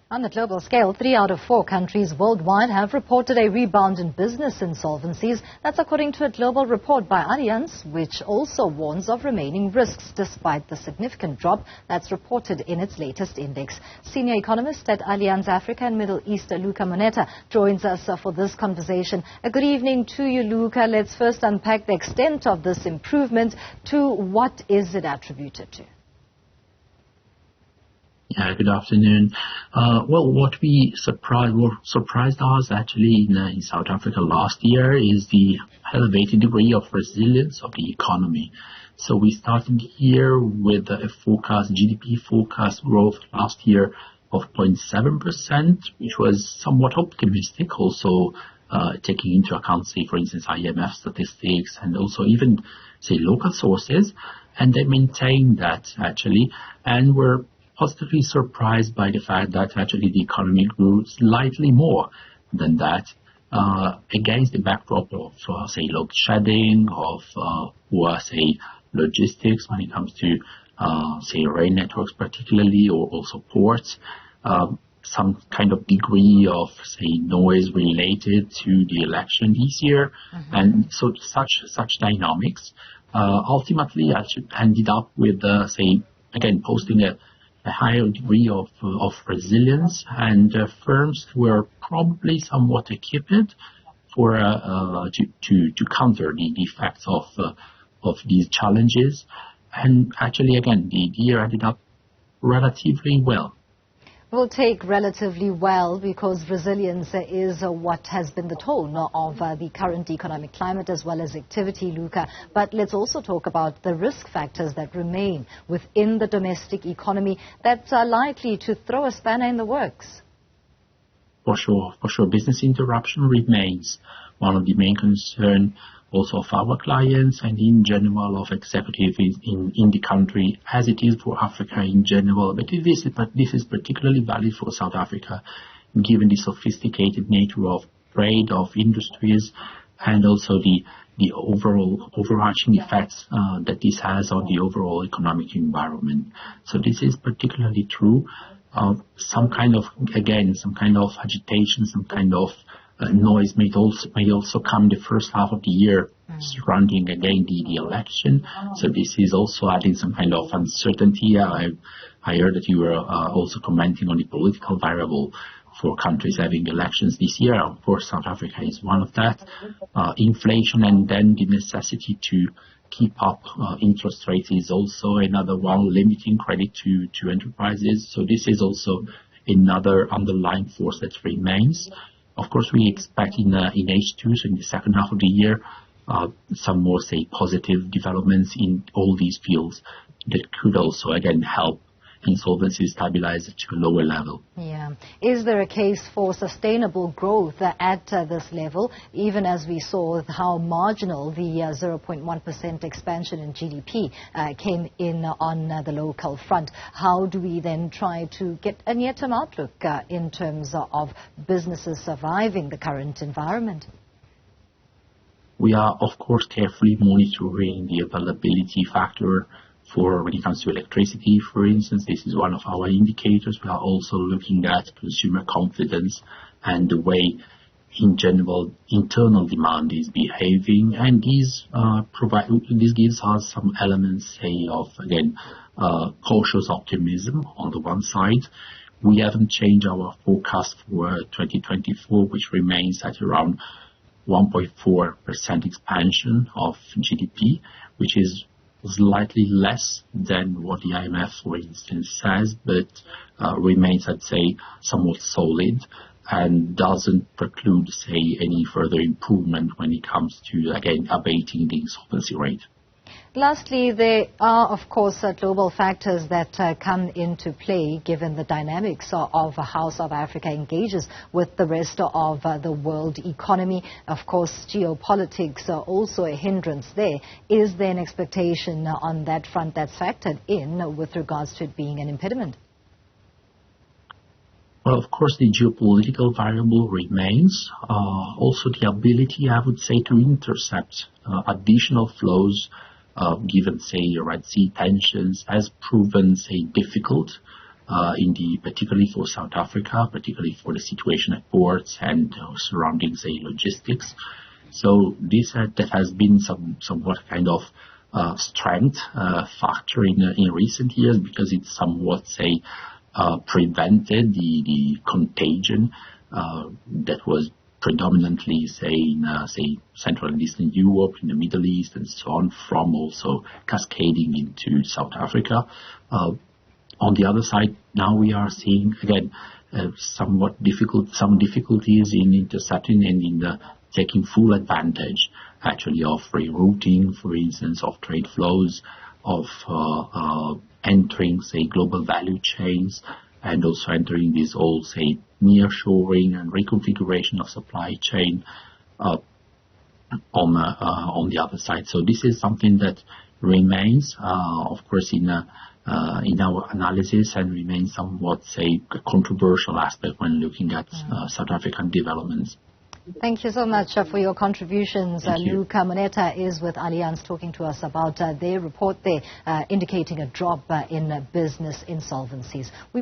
On a global scale, 3 out of 4 countries worldwide have reported a rebound in business insolvencies. That's according to a global report by Allianz, which also warns of remaining risks despite the significant drop that's reported in its latest index. Senior economist at Allianz Africa and Middle East, Luca Moneta, joins us for this conversation. Good evening to you, Luca. Let's first unpack the extent of this improvement. To what is it attributed to? Yeah, good afternoon. What surprised us actually in South Africa last year is the elevated degree of resilience of the economy. So we started the year with a GDP forecast growth last year of 0.7%, which was somewhat optimistic, also taking into account, say, for instance, IMF statistics and also even, say, local sources. And they maintained that actually, and were positively surprised by the fact that actually the economy grew slightly more than that against the backdrop of, say, load shedding, of poor, say, logistics when it comes to, say, rail networks particularly, or also ports, some kind of degree of, say, noise related to the election this year. And so such dynamics ultimately actually ended up with, say, again, posting a higher degree of resilience, and firms were probably somewhat equipped for to counter the effects of these challenges. And actually, again, the year ended up relatively well. We'll take relatively well because resilience is what has been the tone of the current economic climate as well as activity, Luca. But let's also talk about the risk factors that remain within the domestic economy that are likely to throw a spanner in the works. For sure. Business interruption remains one of the main concerns also of our clients and in general of executives in the country, as it is for Africa in general. But this is particularly valid for South Africa, given the sophisticated nature of trade, of industries, and also the overall overarching effects that this has on the overall economic environment. So this is particularly true. Some kind of agitation, some kind of noise may also come the first half of the year surrounding again the election. So this is also adding some kind of uncertainty. I heard that you were also commenting on the political variable for countries having elections this year. Of course, South Africa is one of that. Inflation and then the necessity to keep up interest rates is also another one, limiting credit to enterprises. So this is also another underlying force that remains. Of course, we expect in H2, so in the second half of the year, some more, say, positive developments in all these fields that could also, again, help insolvency stabilize to a lower level. Yeah. Is there a case for sustainable growth at this level, even as we saw how marginal the 0.1% expansion in GDP came in on the local front? How do we then try to get a near-term outlook in terms of businesses surviving the current environment? We are, of course, carefully monitoring the availability factor for when it comes to electricity, for instance. This is one of our indicators. We are also looking at consumer confidence and the way, in general, internal demand is behaving. And this gives us some elements, say, of, again, cautious optimism on the one side. We haven't changed our forecast for 2024, which remains at around 1.4% expansion of GDP, which is slightly less than what the IMF, for instance, says, but remains, I'd say, somewhat solid and doesn't preclude, say, any further improvement when it comes to, again, abating the insolvency rate. Lastly, there are, of course, global factors that come into play given the dynamics of how South Africa engages with the rest of the world economy. Of course, geopolitics are also a hindrance there. Is there an expectation on that front that's factored in with regards to it being an impediment? Well, of course, the geopolitical variable remains. Also, the ability, I would say, to intercept additional flows given, say, Red Sea tensions has proven, say, difficult particularly for South Africa, particularly for the situation at ports and surrounding, say, logistics. So this that has been somewhat kind of strength factor in recent years, because it somewhat, say, prevented the contagion that was predominantly, say, in Central and Eastern Europe, in the Middle East, and so on, from also cascading into South Africa. On the other side, now we are seeing again some difficulties in intercepting and in taking full advantage, actually, of rerouting, for instance, of trade flows, of entering, say, global value chains, and also entering this whole, say, nearshoring and reconfiguration of supply chain on the other side. So this is something that remains, of course, in our analysis, and remains somewhat, say, a controversial aspect when looking at South African developments. Thank you so much for your contributions. Luca. Moneta is with Allianz, talking to us about their report there, indicating a drop in business insolvencies.